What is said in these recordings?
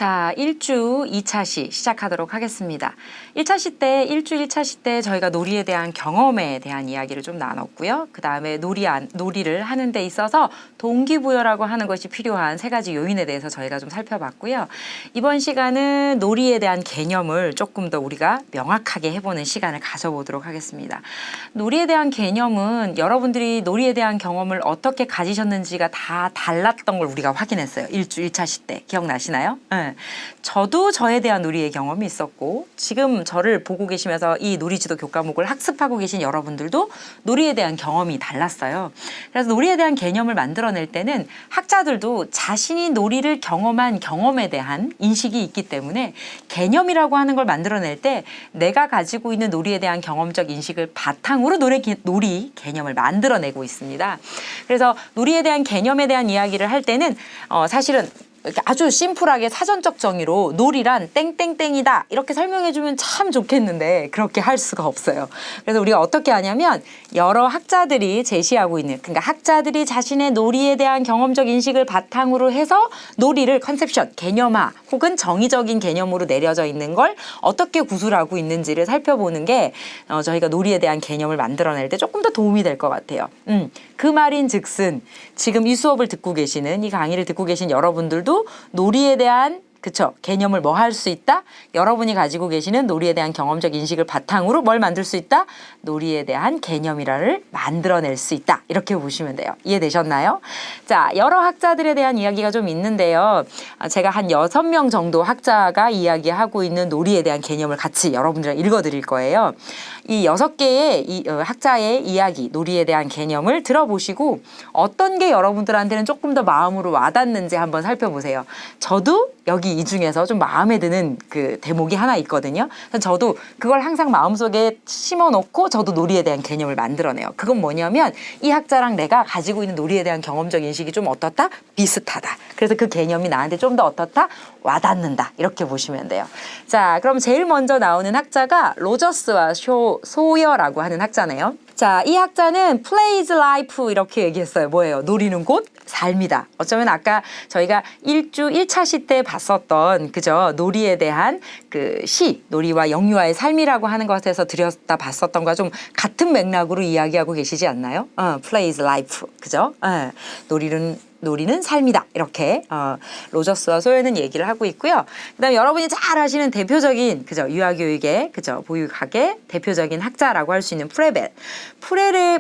자, 일주 2차 시 시작하도록 하겠습니다. 1차 시 때, 일주 1차 시 때 저희가 놀이에 대한 경험에 대한 이야기를 좀 나눴고요. 그 다음에 놀이를 하는 데 있어서 동기부여라고 하는 것이 필요한 3가지 요인에 대해서 저희가 좀 살펴봤고요. 이번 시간은 놀이에 대한 개념을 조금 더 우리가 명확하게 해보는 시간을 가져보도록 하겠습니다. 놀이에 대한 개념은 여러분들이 놀이에 대한 경험을 어떻게 가지셨는지가 다 달랐던 걸 우리가 확인했어요. 일주 1차 시 때. 기억나시나요? 네. 저도 저에 대한 놀이의 경험이 있었고 지금 저를 보고 계시면서 이 놀이지도 교과목을 학습하고 계신 여러분들도 놀이에 대한 경험이 달랐어요. 그래서 놀이에 대한 개념을 만들어낼 때는 학자들도 자신이 놀이를 경험한 경험에 대한 인식이 있기 때문에 개념이라고 하는 걸 만들어낼 때 내가 가지고 있는 놀이에 대한 경험적 인식을 바탕으로 놀이 개념을 만들어내고 있습니다. 그래서 놀이에 대한 개념에 대한 이야기를 할 때는 사실은 아주 심플하게 사전적 정의로 놀이란 땡땡땡이다 이렇게 설명해주면 참 좋겠는데 그렇게 할 수가 없어요. 그래서 우리가 어떻게 하냐면 여러 학자들이 제시하고 있는, 그러니까 학자들이 자신의 놀이에 대한 경험적 인식을 바탕으로 해서 놀이를 컨셉션, 개념화 혹은 정의적인 개념으로 내려져 있는 걸 어떻게 구술하고 있는지를 살펴보는 게 저희가 놀이에 대한 개념을 만들어낼 때 조금 더 도움이 될 것 같아요. 그 말인 즉슨 지금 이 수업을 듣고 계시는, 이 강의를 듣고 계신 여러분들도 놀이에 대한 개념을 뭐 할 수 있다? 여러분이 가지고 계시는 놀이에 대한 경험적 인식을 바탕으로 뭘 만들 수 있다? 놀이에 대한 개념이라를 만들어낼 수 있다. 이렇게 보시면 돼요. 이해되셨나요? 자, 여러 학자들에 대한 이야기가 좀 있는데요. 제가 한 6명 정도 학자가 이야기하고 있는 놀이에 대한 개념을 같이 여러분들이랑 읽어드릴 거예요. 이 6개의 학자의 이야기, 놀이에 대한 개념을 들어보시고 어떤 게 여러분들한테는 조금 더 마음으로 와닿는지 한번 살펴보세요. 저도 여기 이 중에서 좀 마음에 드는 그 대목이 하나 있거든요. 저도 그걸 항상 마음속에 심어놓고 저도 놀이에 대한 개념을 만들어내요. 그건 뭐냐면 이 학자랑 내가 가지고 있는 놀이에 대한 경험적 인식이 좀 어떻다? 비슷하다. 그래서 그 개념이 나한테 좀 더 어떻다? 와닿는다. 이렇게 보시면 돼요. 자, 그럼 제일 먼저 나오는 학자가 로저스와 소여라고 하는 학자네요. 자, 이 학자는 plays life 이렇게 얘기했어요. 뭐예요? 놀이는 곧 삶이다. 어쩌면 아까 저희가 일주 1차 시 때 봤었던 놀이에 대한 그 시, 놀이와 영유아의 삶이라고 하는 것에서 들여다 봤었던 거와 좀 같은 맥락으로 이야기하고 계시지 않나요? plays life. 그죠? 놀이는 삶이다. 이렇게 로저스와 소연은 얘기를 하고 있고요. 그다음에 여러분이 잘 아시는 대표적인 유아교육의 보육학의 대표적인 학자라고 할 수 있는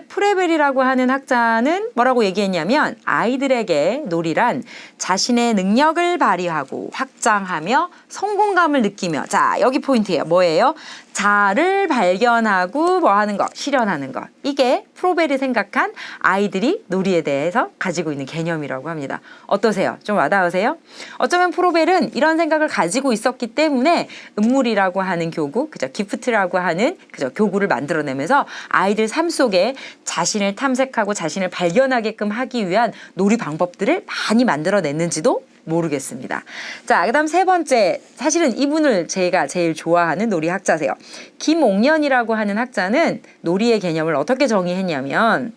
프레벨이라고 하는 학자는 뭐라고 얘기했냐면 아이들에게 놀이란 자신의 능력을 발휘하고 확장하며 성공감을 느끼며, 자, 여기 포인트예요. 뭐예요? 자를 발견하고 뭐 하는 것, 실현하는 것. 이게 프로벨이 생각한 아이들이 놀이에 대해서 가지고 있는 개념이라고 합니다. 어떠세요? 좀 와닿으세요? 어쩌면 프로벨은 이런 생각을 가지고 있었기 때문에 음물이라고 하는 교구, 기프트라고 하는 교구를 만들어내면서 아이들 삶 속에 자신을 탐색하고 자신을 발견하게끔 하기 위한 놀이 방법들을 많이 만들어냈는지도 모르겠습니다. 자, 그다음 세 번째, 사실은 이분을 제가 제일 좋아하는 놀이 학자세요. 김옥년이라고 하는 학자는 놀이의 개념을 어떻게 정의했냐면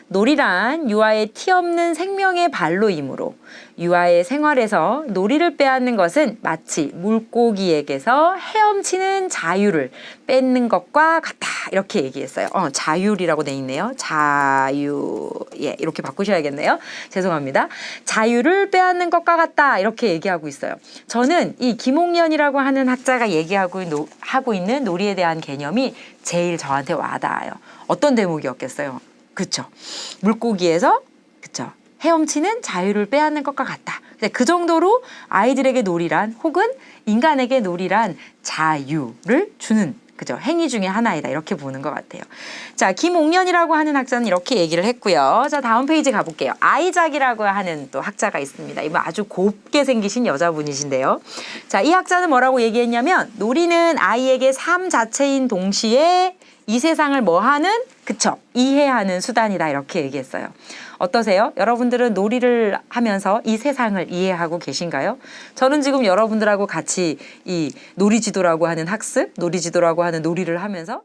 놀이란 유아의 티 없는 생명의 발로이므로 유아의 생활에서 놀이를 빼앗는 것은 마치 물고기에게서 헤엄치는 자유를 뺏는 것과 같다. 이렇게 얘기했어요. 자율이라고 돼 있네요. 자유. 예, 이렇게 바꾸셔야겠네요. 죄송합니다. 자유를 빼앗는 것과 같다. 이렇게 얘기하고 있어요. 저는 이 김옥년이라고 하는 학자가 하고 있는 놀이에 대한 개념이 제일 저한테 와닿아요. 어떤 대목이었겠어요? 그쵸. 물고기에서, 헤엄치는 자유를 빼앗는 것과 같다. 그 정도로 아이들에게 놀이란 혹은 인간에게 놀이란 자유를 주는 행위 중에 하나이다. 이렇게 보는 것 같아요. 자, 김옥년이라고 하는 학자는 이렇게 얘기를 했고요. 자, 다음 페이지 가볼게요. 아이작이라고 하는 또 학자가 있습니다. 이분 아주 곱게 생기신 여자분이신데요. 자, 이 학자는 뭐라고 얘기했냐면 놀이는 아이에게 삶 자체인 동시에 이 세상을 이해하는 수단이다. 이렇게 얘기했어요. 어떠세요? 여러분들은 놀이를 하면서 이 세상을 이해하고 계신가요? 저는 지금 여러분들하고 같이 이 놀이지도라고 하는 학습, 놀이지도라고 하는 놀이를 하면서